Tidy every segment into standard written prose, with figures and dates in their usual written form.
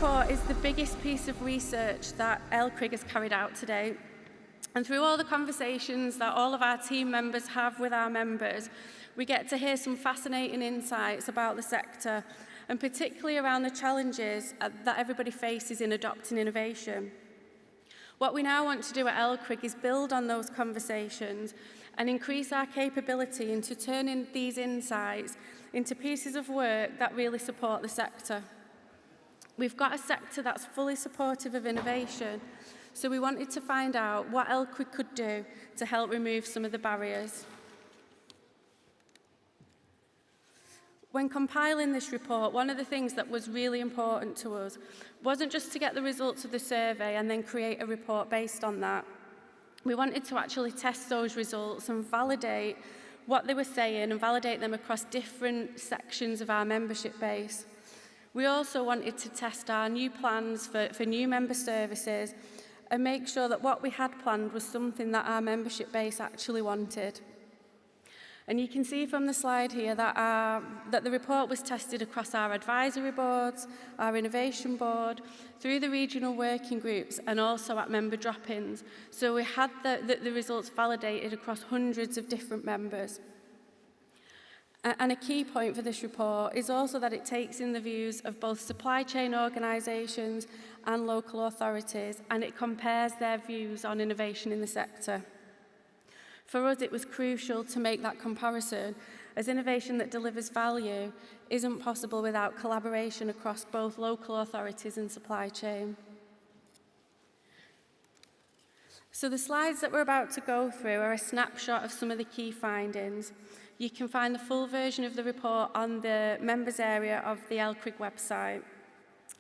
report is the biggest piece of research that LCRIG has carried out to date. And through all the conversations that all of our team members have with our members, we get to hear some fascinating insights about the sector, and particularly around the challenges that everybody faces in adopting innovation. What we now want to do at LCRIG is build on those conversations and increase our capability into turning these insights into pieces of work that really support the sector. We've got a sector that's fully supportive of innovation, so we wanted to find out what LCRIG could do to help remove some of the barriers. When compiling this report, one of the things that was really important to us wasn't just to get the results of the survey and then create a report based on that. We wanted to actually test those results and validate what they were saying and validate them across different sections of our membership base. We also wanted to test our new plans for new member services and make sure that what we had planned was something that our membership base actually wanted. And you can see from the slide here that the report was tested across our advisory boards, our innovation board, through the regional working groups, and also at member drop-ins. So we had the results validated across hundreds of different members. And a key point for this report is also that it takes in the views of both supply chain organisations and local authorities, and it compares their views on innovation in the sector. For us, it was crucial to make that comparison, as innovation that delivers value isn't possible without collaboration across both local authorities and supply chain. So the slides that we're about to go through are a snapshot of some of the key findings. You can find the full version of the report on the members area of the LCRIG website,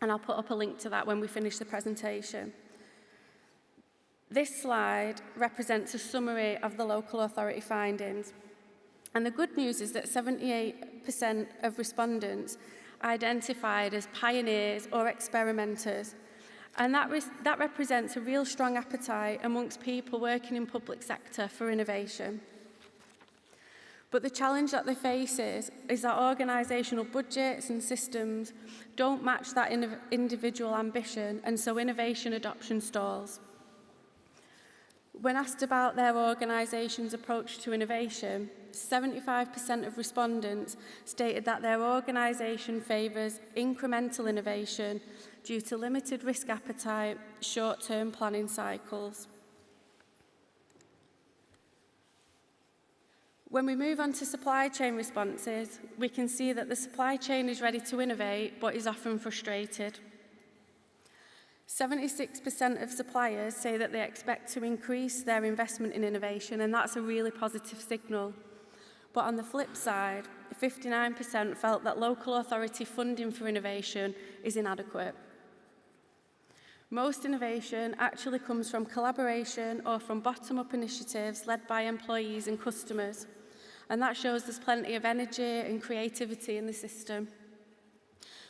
and I'll put up a link to that when we finish the presentation. This slide represents a summary of the local authority findings. And the good news is that 78% of respondents identified as pioneers or experimenters. And that represents a real strong appetite amongst people working in public sector for innovation. But the challenge that they face is that organisational budgets and systems don't match that individual ambition, and so innovation adoption stalls. When asked about their organisation's approach to innovation, 75% of respondents stated that their organisation favours incremental innovation due to limited risk appetite, short-term planning cycles. When we move on to supply chain responses, we can see that the supply chain is ready to innovate, but is often frustrated. 76% of suppliers say that they expect to increase their investment in innovation, and that's a really positive signal. But on the flip side, 59% felt that local authority funding for innovation is inadequate. Most innovation actually comes from collaboration or from bottom-up initiatives led by employees and customers, and that shows there's plenty of energy and creativity in the system.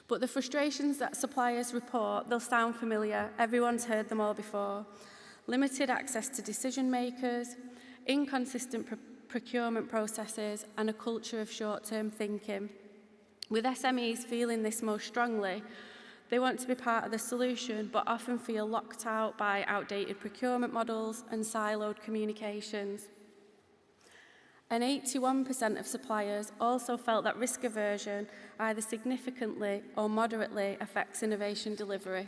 But the frustrations that suppliers report, they'll sound familiar. Everyone's heard them all before. Limited access to decision makers, inconsistent procurement processes, and a culture of short-term thinking. With SMEs feeling this most strongly, they want to be part of the solution, but often feel locked out by outdated procurement models and siloed communications. And 81% of suppliers also felt that risk aversion either significantly or moderately affects innovation delivery.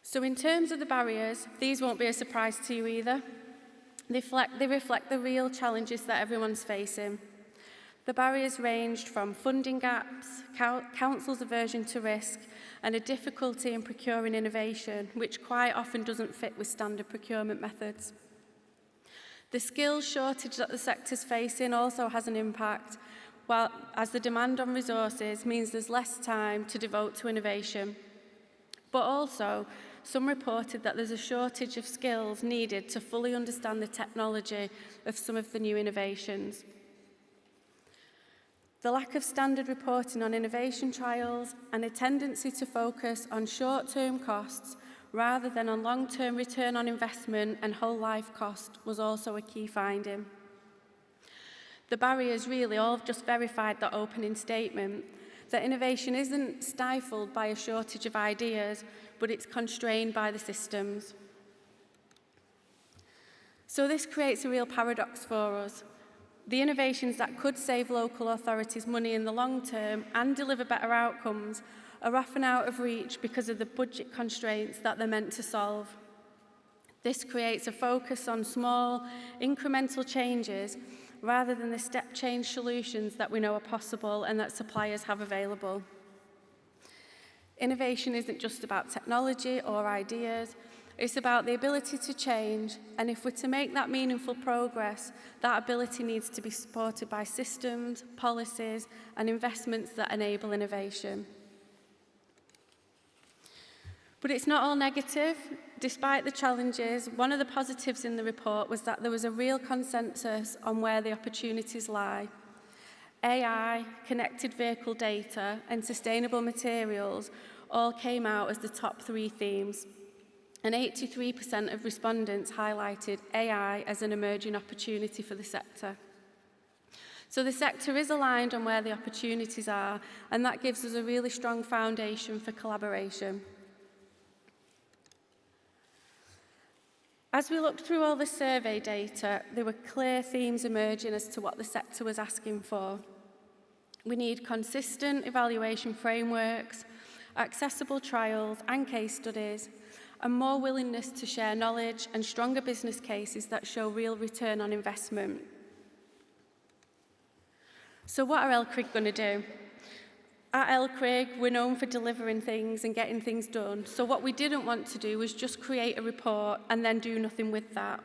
So in terms of the barriers, these won't be a surprise to you either. They reflect the real challenges that everyone's facing. The barriers ranged from funding gaps, council's aversion to risk, and a difficulty in procuring innovation, which quite often doesn't fit with standard procurement methods. The skills shortage that the sector's facing also has an impact, as the demand on resources means there's less time to devote to innovation. But also, some reported that there's a shortage of skills needed to fully understand the technology of some of the new innovations. The lack of standard reporting on innovation trials and a tendency to focus on short-term costs rather than on long-term return on investment and whole life cost was also a key finding. The barriers really all just verified that opening statement, that innovation isn't stifled by a shortage of ideas, but it's constrained by the systems. So this creates a real paradox for us. The innovations that could save local authorities money in the long term and deliver better outcomes are often out of reach because of the budget constraints that they're meant to solve. This creates a focus on small, incremental changes rather than the step change solutions that we know are possible and that suppliers have available. Innovation isn't just about technology or ideas, it's about the ability to change, and if we're to make that meaningful progress, that ability needs to be supported by systems, policies, and investments that enable innovation. But it's not all negative. Despite the challenges, one of the positives in the report was that there was a real consensus on where the opportunities lie. AI, connected vehicle data, and sustainable materials all came out as the top 3 themes. And 83% of respondents highlighted AI as an emerging opportunity for the sector. So the sector is aligned on where the opportunities are, and that gives us a really strong foundation for collaboration. As we looked through all the survey data, there were clear themes emerging as to what the sector was asking for. We need consistent evaluation frameworks, accessible trials and case studies, and more willingness to share knowledge and stronger business cases that show real return on investment. So what are LCRIG going to do? At LCRIG, we're known for delivering things and getting things done. So what we didn't want to do was just create a report and then do nothing with that.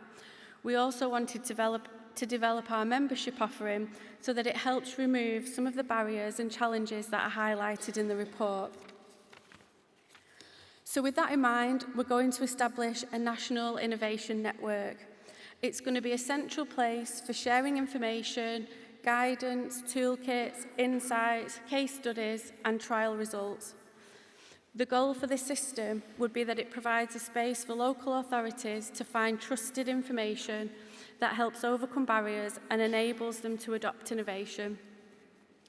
We also wanted to develop our membership offering so that it helps remove some of the barriers and challenges that are highlighted in the report. So with that in mind, we're going to establish a national innovation network. It's going to be a central place for sharing information, guidance, toolkits, insights, case studies, and trial results. The goal for this system would be that it provides a space for local authorities to find trusted information that helps overcome barriers and enables them to adopt innovation.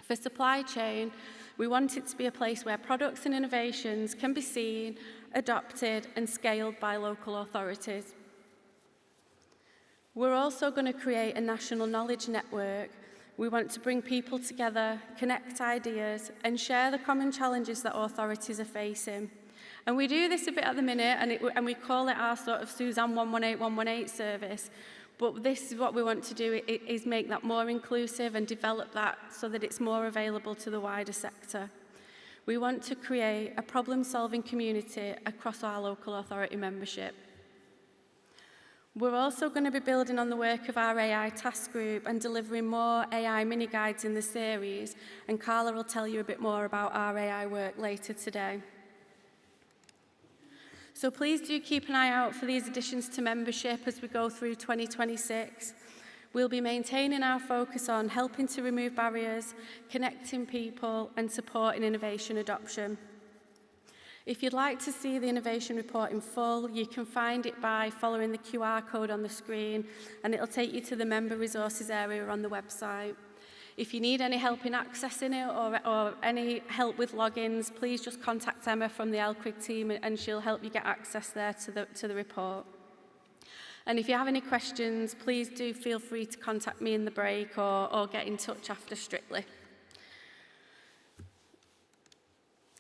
For supply chain, we want it to be a place where products and innovations can be seen, adopted, and scaled by local authorities. We're also going to create a national knowledge network. We want to bring people together, connect ideas, and share the common challenges that authorities are facing. And we do this a bit at the minute, and we call it our sort of Suzanne 118 service. But this is what we want to do, is make that more inclusive and develop that so that it's more available to the wider sector. We want to create a problem-solving community across our local authority membership. We're also going to be building on the work of our AI task group and delivering more AI mini-guides in the series, and Carla will tell you a bit more about our AI work later today. So please do keep an eye out for these additions to membership as we go through 2026. We'll be maintaining our focus on helping to remove barriers, connecting people, and supporting innovation adoption. If you'd like to see the innovation report in full, you can find it by following the QR code on the screen, and it'll take you to the member resources area on the website. If you need any help in accessing it or any help with logins, please just contact Emma from the LCRIG team and she'll help you get access there to the report. And if you have any questions, please do feel free to contact me in the break or get in touch after Strictly.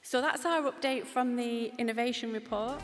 So that's our update from the innovation report.